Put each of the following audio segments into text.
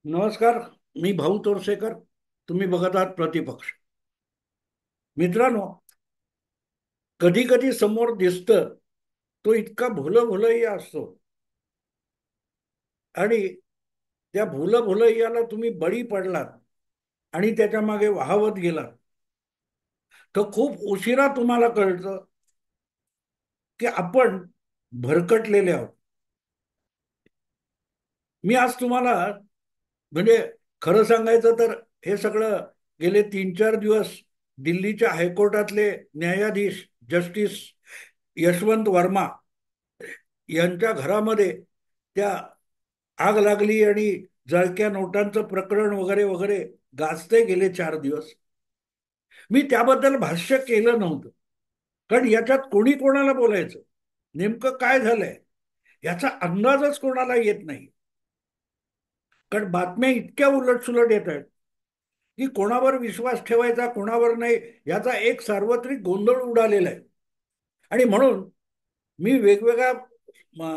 नमस्कार. मी भाऊ तोरसेकर. तुम्ही बघत आहात प्रतिपक्ष. मित्रांनो, कधी कधी समोर दिसतं तो इतका भुलं भुलैया असतो आणि त्या भुलं भुलैयाला तुम्ही बळी पडलात आणि त्याच्या मागे वाहवत गेलात तर खूप उशिरा तुम्हाला कळतं की आपण भरकटलेले आहोत. मी आज तुम्हाला म्हणजे खरं सांगायचं तर हे सगळं गेले 3-4 दिवस दिल्लीच्या हायकोर्टातले न्यायाधीश जस्टिस यशवंत वर्मा यांच्या घरामध्ये त्या आग लागली आणि जळक्या नोटांचं प्रकरण वगैरे वगैरे गाजते गेले 4 दिवस. मी त्याबद्दल भाष्य केलं नव्हतं, कारण याच्यात कोणी कोणाला बोलायचं, नेमकं काय झालंय याचा अंदाजच कोणाला येत नाही. कारण बातम्या इतक्या उलटसुलट येत आहेत की कोणावर विश्वास ठेवायचा कोणावर नाही याचा एक सार्वत्रिक गोंधळ उडालेला आहे. आणि म्हणून मी वेगवेगळ्या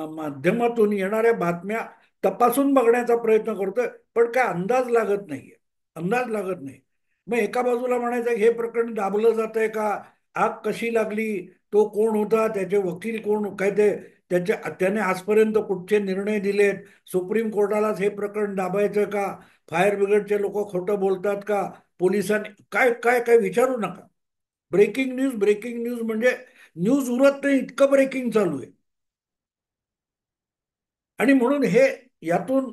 माध्यमातून येणाऱ्या बातम्या तपासून बघण्याचा प्रयत्न करतोय, पण काय अंदाज लागत नाहीये. अंदाज लागत नाही. मग एका बाजूला म्हणायचं हे प्रकरण दाबलं जातंय का, आग कशी लागली, तो कोण होता, त्याचे वकील कोण, काय ते त्याने आजपर्यंत कुठचे निर्णय दिलेत, सुप्रीम कोर्टालाच हे प्रकरण दाबायचं का, फायर ब्रिगेडचे लोक खोटं बोलतात का, पोलिसांनी काय काय काय विचारू नका. ब्रेकिंग न्यूज ब्रेकिंग न्यूज म्हणजे न्यूज उरत नाही इतकं ब्रेकिंग चालू आहे. आणि म्हणून हे यातून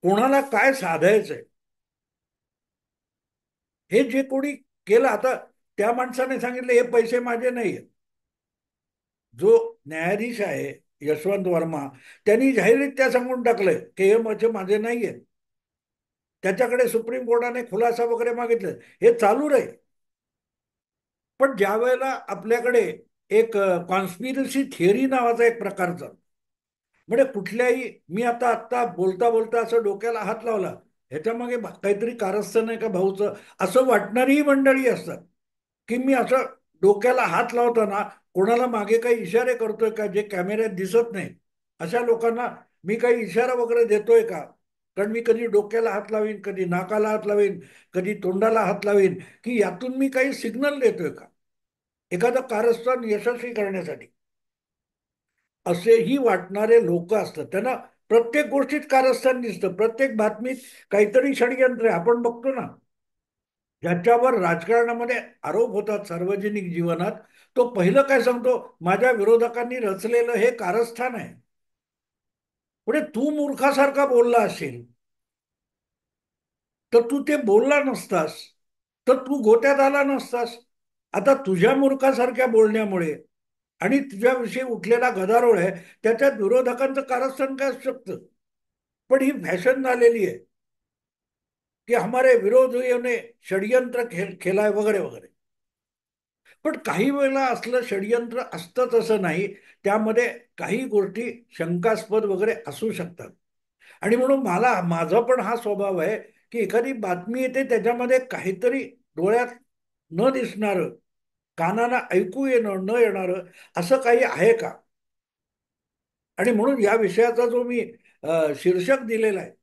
कोणाला काय साधायचंय हे जे कोणी केलं, आता त्या माणसाने सांगितलं हे पैसे माझे नाही आहेत. जो न्यायाधीश आहे यशवंत वर्मा, त्यांनी जाहीररित्या सांगून टाकलंय की हे माझे नाही आहेत. त्याच्याकडे सुप्रीम कोर्टाने खुलासा वगैरे मागितलं, हे चालू राहील. पण ज्या वेळेला आपल्याकडे एक कॉन्स्पिरसी थिअरी नावाचा एक प्रकारचा, म्हणजे कुठल्याही, मी आता आत्ता बोलता बोलता असं डोक्याला हात लावला, ह्याच्या मागे काहीतरी कारस्थान आहे का भाऊचं, असं वाटणारीही मंडळी असतात. की मी असं डोक्याला हात लावताना कोणाला मागे काही इशारे करतोय का जे कॅमेऱ्यात दिसत नाही, अशा लोकांना मी काही इशारा वगैरे देतोय का. कारण मी कधी डोक्याला हात लावीन, कधी नाकाला हात लावीन, कधी तोंडाला हात लावीन, की यातून मी काही सिग्नल देतोय का एखादं कारस्थान यशस्वी करण्यासाठी. असेही वाटणारे लोक असतात, त्यांना प्रत्येक गोष्टीत कारस्थान दिसतं, प्रत्येक बातमीत काहीतरी षडयंत्र आहे. आपण बघतो ना, ज्याच्यावर राजकारणामध्ये आरोप होतात सार्वजनिक जीवनात, तो पहिलं काय सांगतो, माझ्या विरोधकांनी रचलेलं हे कारस्थान आहे. पुढे तू मूर्खासारखा बोलला असेल तर तू ते बोलला नसतास, तर तू गोत्यात आला नसतास. आता तुझ्या मूर्खासारख्या बोलण्यामुळे आणि तुझ्याविषयी उठलेला गदारोळ आहे, त्याच्यात विरोधकांचं कारस्थान काय असू शकतं. पण ही फॅशन झालेली आहे की हमारे विरोधियों ने षडयंत्र खेलाय वगैरे वगैरे. पण काही वेळेला असलं षडयंत्र असतंच असं नाही, त्यामध्ये काही गोष्टी शंकास्पद वगैरे असू शकतात. आणि म्हणून माझा पण हा स्वभाव आहे की एखादी बातमी येते त्याच्यामध्ये काहीतरी डोळ्यात न दिसणारं, कानाला ऐकू येणं न येणारं असं काही आहे का. आणि म्हणून या विषयाचा जो मी शीर्षक दिलेला आहे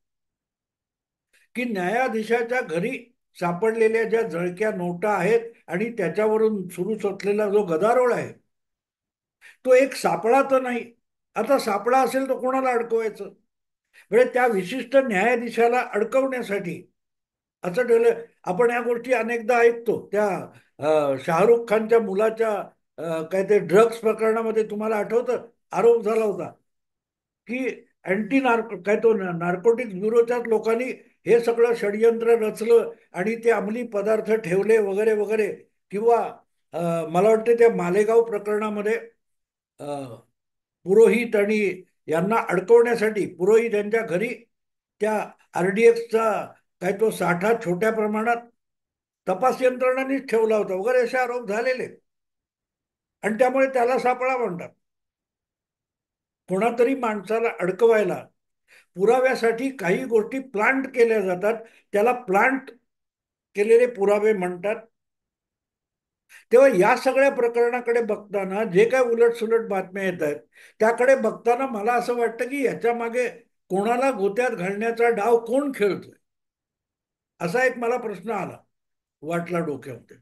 की न्यायाधीशाच्या घरी सापडलेल्या ज्या जळक्या नोटा आहेत आणि त्याच्यावरून सुरू असलेला जो गदारोळ आहे, तो एक सापळा तर नाही. आता सापळा असेल तर कोणाला अडकवायचं, म्हणजे त्या विशिष्ट न्यायाधीशाला अडकवण्यासाठी असं ठेवलं. आपण या गोष्टी अनेकदा ऐकतो, त्या शाहरुख खानच्या मुलाच्या काय ते ड्रग्ज प्रकरणामध्ये तुम्हाला आठवतं, आरोप झाला होता की अँटी नार्को काय तो नार्कोटिक्स ब्युरोच्याच लोकांनी हे सगळं षडयंत्र रचलं आणि ते अंमली पदार्थ ठेवले वगैरे वगैरे. किंवा मला वाटतं त्या मालेगाव प्रकरणामध्ये अ, पुरोहित आणि यांना अडकवण्यासाठी पुरोहित यांच्या घरी त्या आरडीएक्सचा काय तो साठा छोट्या प्रमाणात तपास यंत्रणांनीच ठेवला होता वगैरे असे आरोप झालेले आहेत. आणि त्यामुळे त्याला सापळा म्हणतात. कोणातरी माणसाला अडकवायला पुराव्यासाठी काही गोष्टी प्लांट केल्या जातात, त्याला प्लांट केलेले पुरावे म्हणतात. तेव्हा या सगळ्या प्रकरणाकडे बघताना जे काय उलट सुलट बातम्या येत आहेत त्याकडे बघताना मला असं वाटतं की याच्या मागे कोणाला गोत्यात घालण्याचा डाव कोण खेळतोय, असा एक मला प्रश्न आला, वाटला डोक्यामध्ये.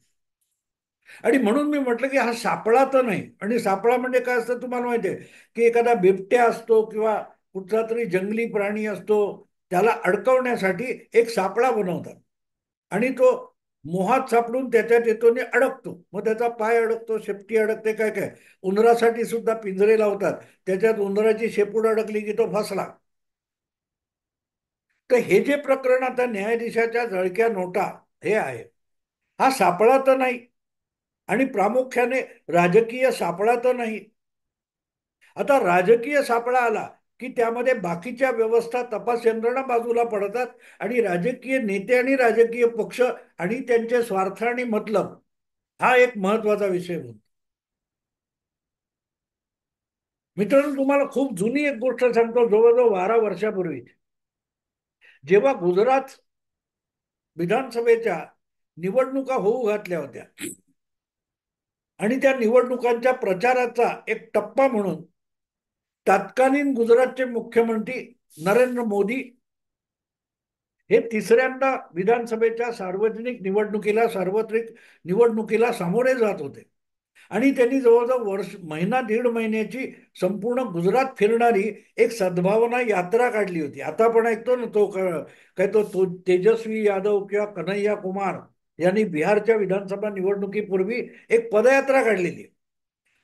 आणि म्हणून मी म्हटलं की हा सापळा तर नाही. आणि सापळा म्हणजे काय असतं तुम्हाला माहिती आहे, की एखादा बिबट्या असतो किंवा कुठला तरी जंगली प्राणी असतो, त्याला अडकवण्यासाठी एक सापळा बनवतात. आणि तो मोहात सापडून त्याच्यात येतो आणि अडकतो. मग त्याचा पाय अडकतो, शेपटी अडकते, काय काय. उंदरासाठी सुद्धा पिंजरे लावतात, त्याच्यात उंदराची शेपूट अडकली की तो फसला. तर हे जे प्रकरण आता न्यायाधीशाच्या जळक्या नोटा हे आहे, हा सापळा तर नाही. आणि प्रामुख्याने राजकीय सापळा तर नाही. आता राजकीय सापळा आला की त्यामध्ये बाकीच्या व्यवस्था, तपास यंत्रणा बाजूला पडतात आणि राजकीय नेते आणि राजकीय पक्ष आणि त्यांचे स्वार्थ आणि मतलब हा एक महत्वाचा विषय बनतो. मित्रांनो, तुम्हाला खूप जुनी एक गोष्ट सांगतो, जवळजवळ 12 वर्षापूर्वी जेव्हा गुजरात विधानसभेच्या निवडणुका होऊ घातल्या होत्या आणि त्या निवडणुकांच्या प्रचाराचा एक टप्पा म्हणून तत्कालीन गुजरातचे मुख्यमंत्री नरेंद्र मोदी हे तिसऱ्यांदा विधानसभेच्या सार्वत्रिक निवडणुकीला सामोरे जात होते. आणि त्यांनी जवळजवळ महिना दीड महिन्याची संपूर्ण गुजरात फिरणारी एक सद्भावना यात्रा काढली होती. आता आपण ऐकतो ना, काय तो तेजस्वी यादव किंवा कन्हैया कुमार यांनी बिहारच्या विधानसभा निवडणुकीपूर्वी एक पदयात्रा काढलेली.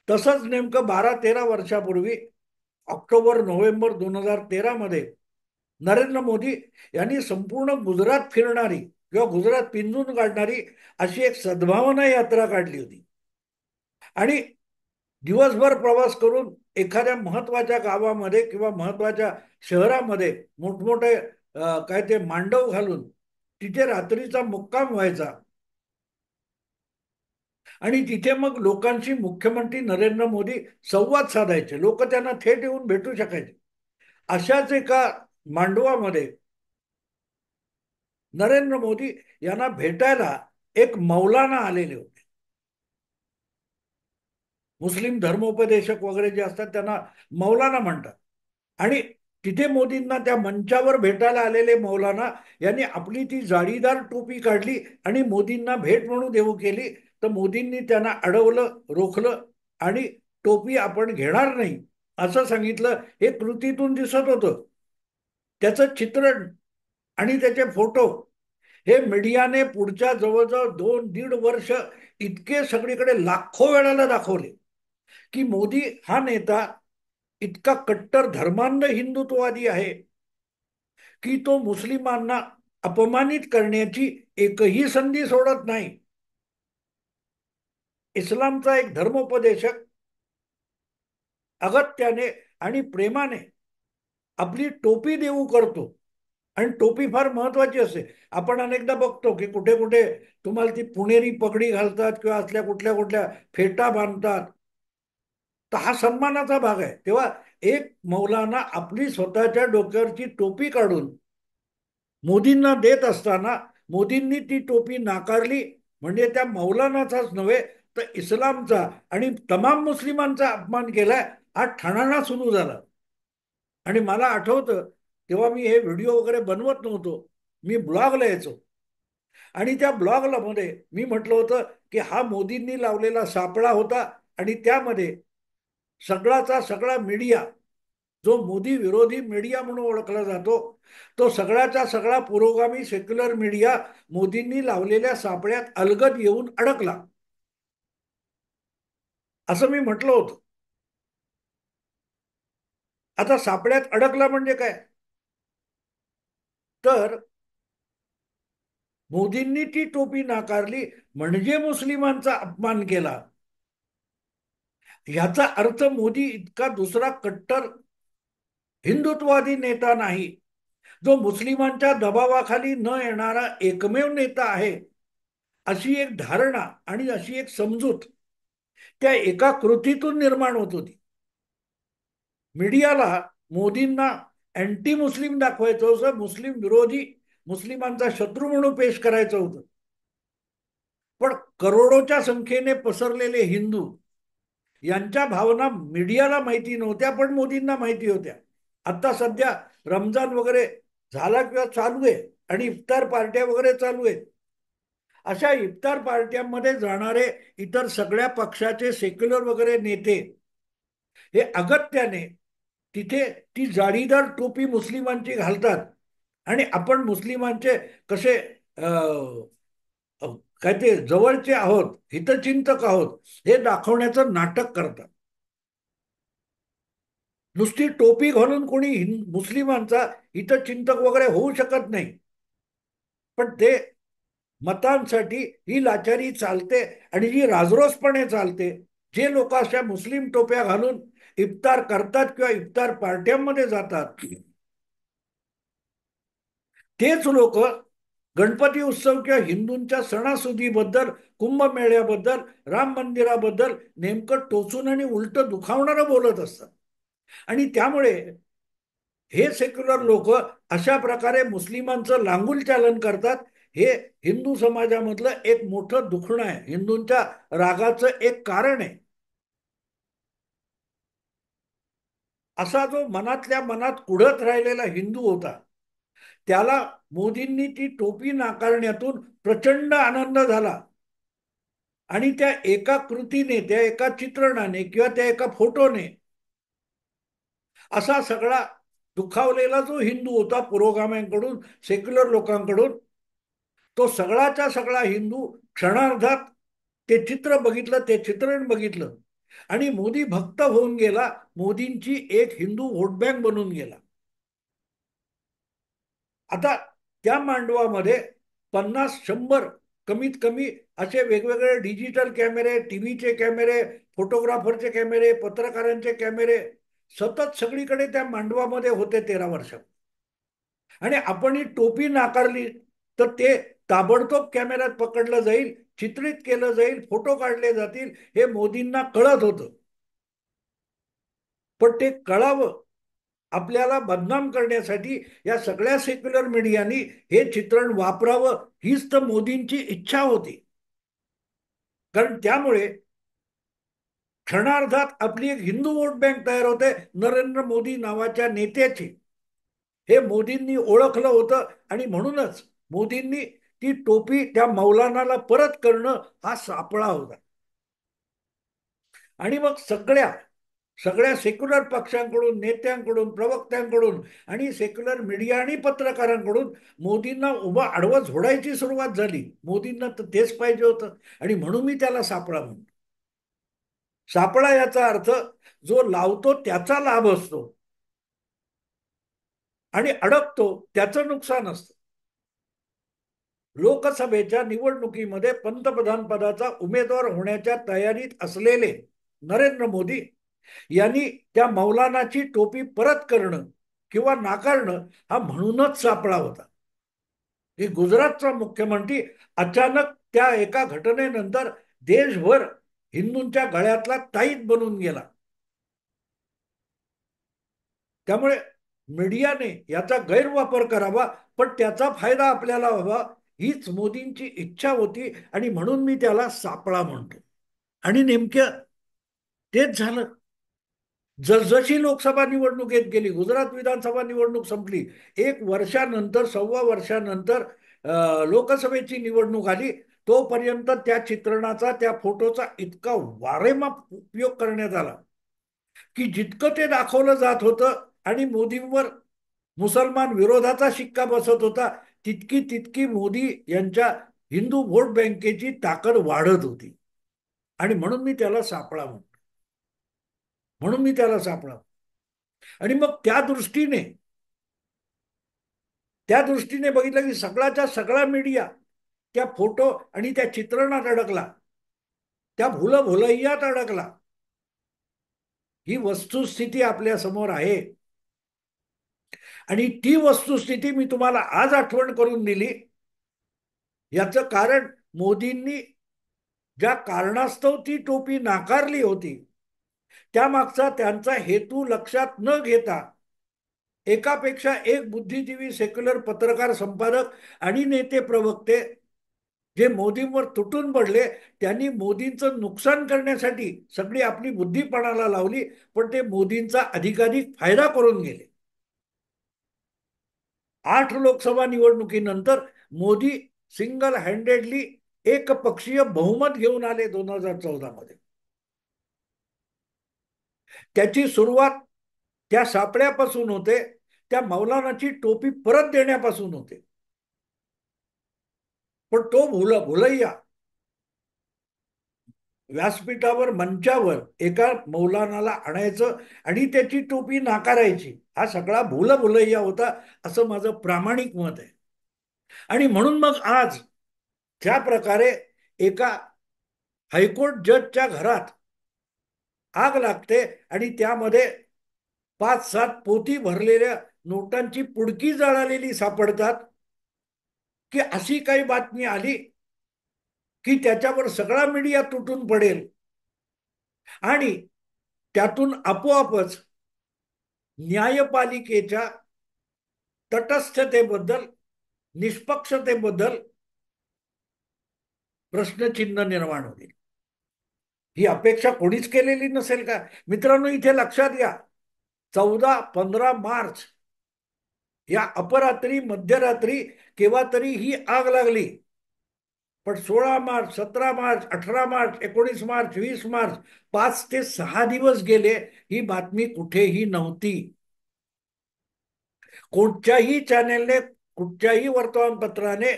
तसंच नेमकं 12-13 वर्षापूर्वी ऑक्टोबर-नोव्हेंबर 2013 मध्ये नरेंद्र मोदी यांनी संपूर्ण गुजरात फिरणारी किंवा गुजरात पिंजून काढणारी अशी एक सद्भावना यात्रा काढली होती. आणि दिवसभर प्रवास करून एखाद्या महत्वाच्या गावामध्ये किंवा महत्वाच्या शहरामध्ये मोठमोठे काय ते मांडव घालून तिथे रात्रीचा मुक्काम व्हायचा. आणि तिथे मग लोकांशी मुख्यमंत्री नरेंद्र मोदी संवाद साधायचे, लोक त्यांना थेट येऊन भेटू शकायचे. अशाच एका मांडवामध्ये नरेंद्र मोदी यांना भेटायला एक मौलाना आलेले होते. मुस्लिम धर्मोपदेशक वगैरे जे असतात त्यांना मौलाना म्हणतात. आणि तिथे मोदींना त्या मंचावर भेटायला आलेले मौलाना यांनी आपली ती जाळीदार टोपी काढली आणि मोदींना भेट म्हणून देऊ केली. तर मोदींनी त्यांना अडवलं, रोखलं आणि टोपी आपण घेणार नाही असं सांगितलं. हे कृतीतून दिसत होतं. त्याचं चित्रण आणि त्याचे फोटो हे मीडियाने पुढच्या जवळजवळ 2-1.5 वर्ष इतके सगळीकडे लाखो वेळाला दाखवले की मोदी हा नेता इतका कट्टर धर्मांध हिंदुत्ववादी आहे की तो मुस्लिमांना अपमानित करण्याची एकही संधी सोडत नाही. इस्लामचा एक धर्मोपदेशक अगत्याने आणि प्रेमाने आपली टोपी देऊ करतो. आणि टोपी फार महत्वाची असते. आपण अनेकदा बघतो की कुठे कुठे तुम्हाला ती पुणेरी पगडी घालतात किंवा असल्या कुठल्या कुठल्या फेटा बांधतात. तर हा सन्मानाचा भाग आहे. तेव्हा एक मौलाना आपली स्वतःच्या डोक्यावरची टोपी काढून मोदींना देत असताना मोदींनी ती टोपी नाकारली. म्हणजे त्या मौलानाचाच नव्हे तर इस्लामचा आणि तमाम मुस्लिमांचा अपमान केलाय हा ठणाणा सुरू झाला. आणि मला आठवतं, तेव्हा मी हे व्हिडिओ वगैरे बनवत नव्हतो, मी ब्लॉगला यायचो. आणि त्या ब्लॉगला मध्ये मी म्हटलं होतं की हा मोदींनी लावलेला सापळा होता. आणि त्यामध्ये सगळाचा सगळा मीडिया, जो मोदी विरोधी मीडिया म्हणून ओळखला जातो, तो सगळ्याचा सगळा पुरोगामी सेक्युलर मीडिया मोदींनी लावलेल्या सापळ्यात अलगद येऊन अडकला असं मी म्हटलं होतं. आता सापळ्यात अडकला म्हणजे काय, तर मोदींनी ती टोपी नाकारली म्हणजे मुस्लिमांचा अपमान केला. ह्याचा अर्थ मोदी इतका दुसरा कट्टर हिंदुत्ववादी नेता नाही, जो मुस्लिमांच्या दबावाखाली न येणारा एकमेव नेता आहे, अशी एक धारणा आणि अशी एक समजूत त्या एका कृतीतून निर्माण होत होती. मीडियाला मोदींना अँटी मुस्लिम दाखवायचं होतं, मुस्लिम विरोधी, मुस्लिमांचा शत्रू म्हणून पेश करायचं होतं. पण करोडोच्या संख्येने पसरलेले हिंदू यांच्या भावना मीडियाला माहिती नव्हत्या, पण मोदींना माहिती होत्या. आता सध्या रमजान वगैरे झाला किंवा चालू आहे आणि इफ्तार पार्ट्या वगैरे चालू आहेत. अशा इफ्तार पार्ट्यांमध्ये जाणारे इतर सगळ्या पक्षाचे सेक्युलर वगैरे नेते हे अगत्याने तिथे ती जाळीदार टोपी मुस्लिमांची घालतात आणि आपण मुस्लिमांचे कसे काय ते जवळचे आहोत, हितचिंतक आहोत, हे दाखवण्याचं नाटक करतात. नुसती टोपी घालून कोणी मुस्लिमांचा हितचिंतक वगैरे होऊ शकत नाही. पण ते मतांसाठी ही लाचारी चालते आणि जी राजरोसपणे चालते. जे लोक अशा मुस्लिम टोप्या घालून इफ्तार करतात किंवा इफ्तार पार्ट्यांमध्ये जातात, तेच लोक गणपती उत्सव किंवा हिंदूंच्या सणासुदीबद्दल, कुंभमेळ्याबद्दल, राम मंदिराबद्दल नेमकं टोचून आणि उलट दुखावणारं बोलत असतात. आणि त्यामुळे हे सेक्युलर लोक अशा प्रकारे मुस्लिमांचं लांगुल चालन करतात. हे हिंदू समाजामधलं एक मोठं दुखणं आहे, हिंदूंच्या रागाचं एक कारण आहे. असा जो मनातल्या मनात कुढत राहिलेला हिंदू होता, त्याला मोदींनी ती टोपी नाकारण्यातून प्रचंड आनंद झाला. आणि त्या एका कृतीने, त्या एका चित्रणाने किंवा त्या एका फोटोने असा सगळा दुखावलेला जो हिंदू होता पुरोगाम्यांकडून, सेक्युलर लोकांकडून, तो सगळाच्या सगळा हिंदू क्षणार्धात ते चित्र बघितलं, ते चित्रण बघितलं आणि मोदी भक्त होऊन गेला. मोदींची एक हिंदू व्होट बँक बनून गेला. आता त्या मांडवामध्ये 50-100 कमीत कमी असे वेगवेगळे डिजिटल कॅमेरे, टीव्हीचे कॅमेरे, फोटोग्राफरचे कॅमेरे, पत्रकारांचे कॅमेरे सतत सगळीकडे त्या मांडवामध्ये होते 13 वर्ष. आणि आपण ही टोपी नाकारली तर ते ताबडतोब कॅमेऱ्यात पकडलं जाईल, चित्रित केलं जाईल, फोटो काढले जातील, हे मोदींना कळत होतं. पण ते कळावं, आपल्याला बदनाम करण्यासाठी या सगळ्या सेक्युलर मीडियानी हे चित्रण वापरावं, हीच तर मोदींची इच्छा होती. कारण त्यामुळे क्षणार्धात आपली एक हिंदू वोट बँक तयार होते नरेंद्र मोदी नावाच्या नेत्याची. हे मोदींनी ओळखलं होतं आणि म्हणूनच मोदींनी ती टोपी त्या मौलानाला परत करणं हा सापळा होता. आणि मग सगळ्या सगळ्या सेक्युलर पक्षांकडून, नेत्यांकडून, प्रवक्त्यांकडून आणि सेक्युलर मीडिया आणि पत्रकारांकडून मोदींना उभा आडवं झोडायची सुरुवात झाली. मोदींना तर तेच पाहिजे होतं आणि म्हणून मी त्याला सापळा म्हणतो. सापळा याचा अर्थ जो लावतो त्याचा लाभ असतो आणि अडकतो त्याचं नुकसान असतं. लोकसभेच्या निवडणुकीमध्ये पंतप्रधान पदाचा उमेदवार होण्याच्या तयारीत असलेले नरेंद्र मोदी यांनी त्या मौलानाची टोपी परत करणं किंवा नाकारणं हा म्हणूनच सापळा होता. की गुजरातचा मुख्यमंत्री अचानक त्या एका घटनेनंतर देशभर हिंदूंच्या गळ्यातला ताईत बनून गेला. त्यामुळे मीडियाने याचा गैरवापर करावा, पण त्याचा फायदा आपल्याला व्हावा, हीच मोदींची इच्छा होती आणि म्हणून मी त्याला सापळा म्हणतो. आणि नेमक्या तेच झालं. जसजशी लोकसभा निवडणूक येत गेली, गुजरात विधानसभा निवडणूक संपली, एक वर्षानंतर, सव्वा वर्षानंतर लोकसभेची निवडणूक आली. तोपर्यंत त्या चित्रणाचा, त्या फोटोचा इतका वारेमाप उपयोग करण्यात आला की जितकं ते दाखवलं जात होतं आणि मोदींवर मुसलमान विरोधाचा शिक्का बसत होता, तितकी तितकी मोदी यांच्या हिंदू व्होट बँकेची ताकद वाढत होती. आणि म्हणून मी त्याला सापळा म्हणतो. म्हणून मी त्याला सापळा. आणि मग त्या दृष्टीने बघितलं की सगळ्याच्या सगळा मीडिया त्या फोटो आणि त्या चित्रणात अडकला, त्या भुलभुलैयात अडकला. ही वस्तुस्थिती आपल्या समोर आहे आणि ती वस्तुस्थिती मी तुम्हाला आज आठवण करून दिली. याचं कारण मोदींनी ज्या कारणास्तव ती टोपी नाकारली होती, त्यामागचा त्यांचा हेतू लक्षात न घेता एकापेक्षा एक बुद्धिजीवी, सेक्युलर पत्रकार, संपादक आणि नेते, प्रवक्ते जे मोदींवर तुटून पडले, त्यांनी मोदींचं नुकसान करण्यासाठी सगळी आपली बुद्धी पणाला लावली, पण ते मोदींचा अधिकाधिक फायदा करून गेले. 8 लोकसभा निवडणुकीनंतर मोदी सिंगल हँडेडली एकपक्षीय बहुमत घेऊन आले 2014 मध्ये. त्याची सुरुवात त्या सापड्यापासून होते, त्या मौलानाची टोपी परत देण्यापासून होते. पण तो भुलैया व्यासपीठावर मंचावर एका मौलानाला आणायचं आणि त्याची टोपी नाकारायची, हा सगळा भुलैया होता, असं माझं प्रामाणिक मत आहे. आणि म्हणून मग आज ज्या प्रकारे एका हायकोर्ट जजच्या घरात आग लागते आणि त्यामध्ये 5-7 पोती भरलेल्या नोटांची पुडकी जळालेली सापडतात, की अशी काही बातमी आली की त्याच्यावर सगळा मीडिया तुटून पडेल आणि त्यातून आपोआपच न्यायपालिकेच्या तटस्थतेबद्दल, निष्पक्षतेबद्दल प्रश्नचिन्ह निर्माण होईल. ही अपेक्षा कोणीच केलेली नसेल का? मित्रांनो, इथे लक्षात घ्या, 14-15 मार्च या अपरात्री मध्यरात्री केव्हा तरी ही आग लागली. पण 16 मार्च, 17 मार्च, 18 मार्च, 19 मार्च, 20 मार्च, 5 ते 6 दिवस गेले, ही बातमी कुठेही नव्हती. कोणत्याही चॅनेलने, कुठच्याही वर्तमानपत्राने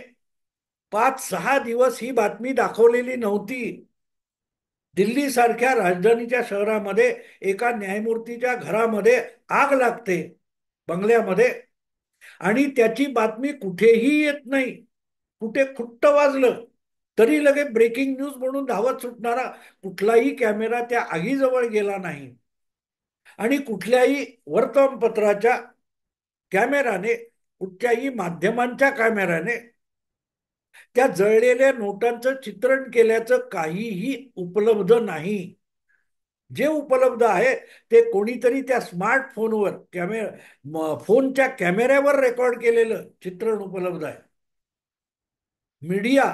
5-6 दिवस ही बातमी दाखवलेली नव्हती. दिल्ली सारख्या राजधानीच्या शहरामध्ये एका न्यायमूर्तीच्या घरामध्ये आग लागते, बंगल्यामध्ये, आणि त्याची बातमी कुठेही येत नाही. कुठे खुट्ट वाजलं तरी लगेच ब्रेकिंग न्यूज म्हणून धावत सुटणारा कुठलाही कॅमेरा त्या आगीजवळ गेला नाही. आणि कुठल्याही वर्तमानपत्राच्या कॅमेराने, कुठच्याही माध्यमांच्या कॅमेराने त्या जळलेल्या नोटांचं चित्रण केल्याचं काहीही उपलब्ध नाही. जे उपलब्ध आहे ते कोणीतरी त्या स्मार्टफोनवर फोनच्या कॅमेऱ्यावर रेकॉर्ड केलेलं चित्रण उपलब्ध आहे. मीडिया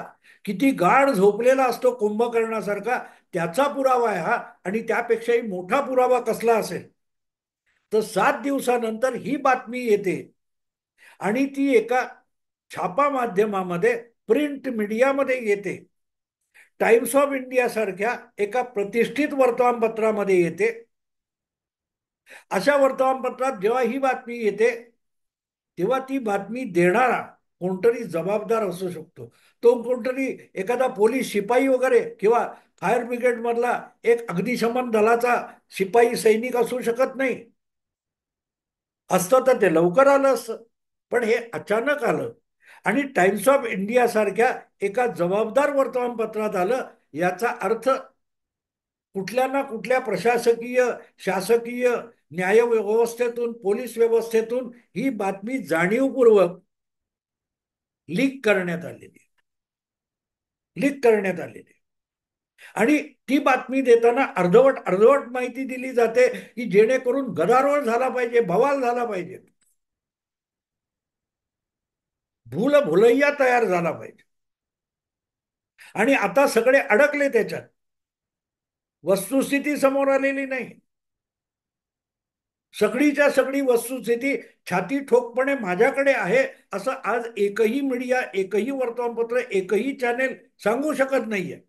किती गाढ झोपलेला असतो कुंभकर्णासारखा, त्याचा पुरावा आहे हा. आणि त्यापेक्षाही मोठा पुरावा कसला असेल तर 7 दिवसानंतर ही बातमी येते आणि ती एका छापा माध्यमामध्ये, प्रिंट मीडियामध्ये येते. टाइम्स ऑफ इंडिया सारख्या एका प्रतिष्ठित वर्तमानपत्रामध्ये येते. अशा वर्तमानपत्रात जेव्हा ही बातमी येते तेव्हा ती बातमी देणारा कोणतरी जबाबदार असू शकतो. तो कोणतरी एखादा पोलीस शिपाई वगैरे किंवा फायर ब्रिगेड मधला एक अग्निशमन दलाचा शिपाई सैनिक असू शकत नाही. असतं तर ते लवकर आलं असतं, पण हे अचानक आलं आणि टाइम्स ऑफ इंडिया सारख्या एका जबाबदार वर्तमानपत्रात आलं. याचा अर्थ कुठल्या ना कुठल्या प्रशासकीय, शासकीय, न्याय व्यवस्थेतून, पोलीस व्यवस्थेतून ही बातमी जाणीवपूर्वक लीक करण्यात आलेली, लीक करण्यात आलेली. आणि ती बातमी देताना अर्धवट अर्धवट माहिती दिली जाते की जेणेकरून गदारोळ झाला पाहिजे, बवाल झाला पाहिजे, भुलैया तयार झाला पाहिजे. आणि आता सगळे अडकले त्याच्यात, वस्तुस्थिती समोर आलेली नाही. सगळीच्या सगळी वस्तुस्थिती छाती ठोकपणे माझ्याकडे आहे असं आज एकही मीडिया, एकही वर्तमानपत्र, एकही चॅनेल सांगू शकत नाहीये.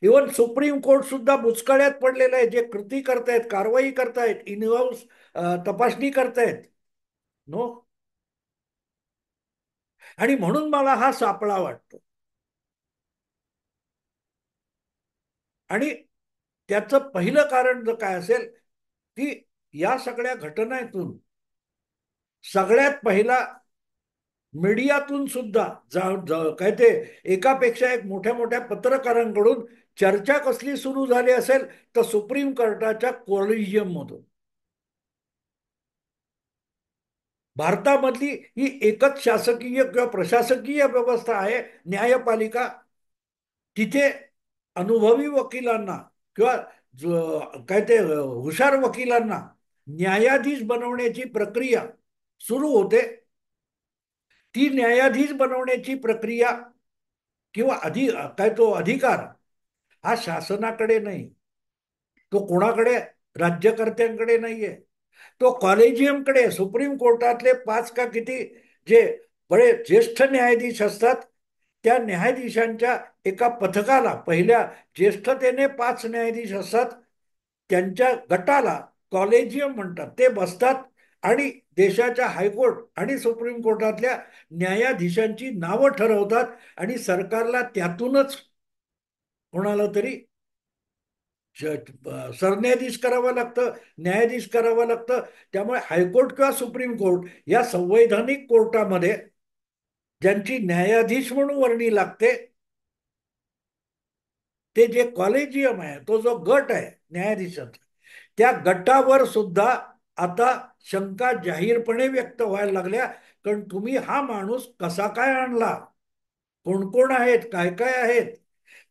इव्हन सुप्रीम कोर्ट सुद्धा बुचकळ्यात पडलेलं आहे. जे कृती करतायत, कारवाई करतायत, इन हाऊस तपासणी करतायत, नो. आणि म्हणून मला हा सापळा वाटतो. आणि त्याचं पहिलं कारण जर काय असेल की या सगळ्या घटनेतून सगळ्यात पहिला मीडियातून सुद्धा काय ते एकापेक्षा एक मोठ्या मोठ्या पत्रकारांकडून चर्चा कसली सुरू झाली असेल तर सुप्रीम कोर्टाच्या कॉलेजियम मधून. भारतामधली ही एकच शासकीय किंवा प्रशासकीय व्यवस्था आहे, न्यायपालिका. तिथे अनुभवी वकिलांना किंवा काय ते हुशार वकिलांना न्यायाधीश बनवण्याची प्रक्रिया सुरू होते. ती न्यायाधीश बनवण्याची प्रक्रिया किंवा काय तो अधिकार हा शासनाकडे नाही, तो कोणाकडे, राज्यकर्त्यांकडे नाहीये, तो कॉलेजियमकडे, सुप्रीम कोर्टातले 5 का किती जे बडे ज्येष्ठ न्यायाधीश असतात, त्या न्यायाधीशांच्या एका पथकाला, पहिल्या ज्येष्ठतेने 5 न्यायाधीश असतात, त्यांच्या गटाला कॉलेजियम म्हणतात, ते बसतात आणि देशाच्या हायकोर्ट आणि सुप्रीम कोर्टातल्या न्यायाधीशांची नावं ठरवतात आणि सरकारला त्यातूनच कोणाला तरी सरन्यायाधीश करावं लागतं, न्यायाधीश करावं लागतं. त्यामुळे हायकोर्ट किंवा सुप्रीम कोर्ट या संवैधानिक कोर्टामध्ये ज्यांची न्यायाधीश म्हणून वर्णी लागते, ते जे कॉलेजियम आहे, तो जो गट आहे न्यायाधीशाचा, त्या गटावर सुद्धा आता शंका जाहीरपणे व्यक्त व्हायला लागल्या. कारण तुम्ही हा माणूस कसा काय आणला, कोण कोण आहेत, काय काय आहेत.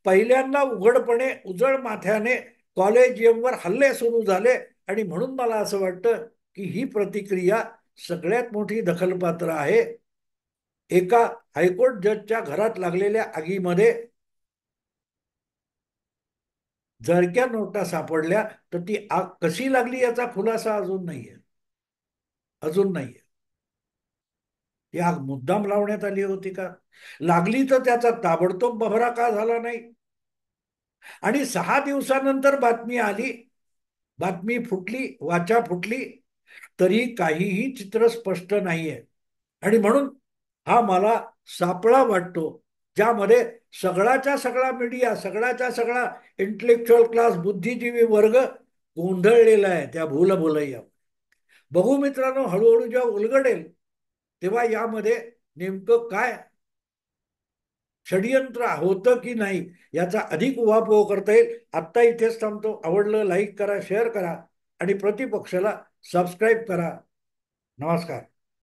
पहिल्यांदा उघडपणे उजळ माथ्याने कॉलेजियमवर हल्ले सुरू झाले आणि म्हणून मला असं वाटतं की ही प्रतिक्रिया सगळ्यात मोठी दखलपात्र आहे. एका हायकोर्ट जजच्या घरात लागलेल्या आगीमध्ये जरक्या नोटा सापडल्या, तर ती आग कशी लागली याचा खुलासा अजून नाहीये. अजून नाहीये. ती आग मुद्दाम लावण्यात आली होती का, लागली तर त्याचा ताबडतोब बहरा का झाला नाही. आणि 6 दिवसानंतर बातमी आली, बातमी फुटली, वाचा फुटली, तरी काहीही चित्र स्पष्ट नाहीये. आणि म्हणून हा मला सापळा वाटतो, ज्यामध्ये सगळाच्या सगळा मीडिया, सगळाच्या सगळा इंटेलेक्च्युअल क्लास, बुद्धिजीवी वर्ग गोंधळलेला आहे त्या भूलभुलैया. बघू मित्रांनो, हळूहळू जेव्हा उलगडेल तेव्हा यामध्ये नेमकं काय षडयंत्र होतं की नाही याचा अधिक उहापोह करता येईल. आत्ता इथेच थांबतो. आवडलं लाईक करा, शेअर करा आणि प्रतिपक्षाला सबस्क्राईब करा. नमस्कार.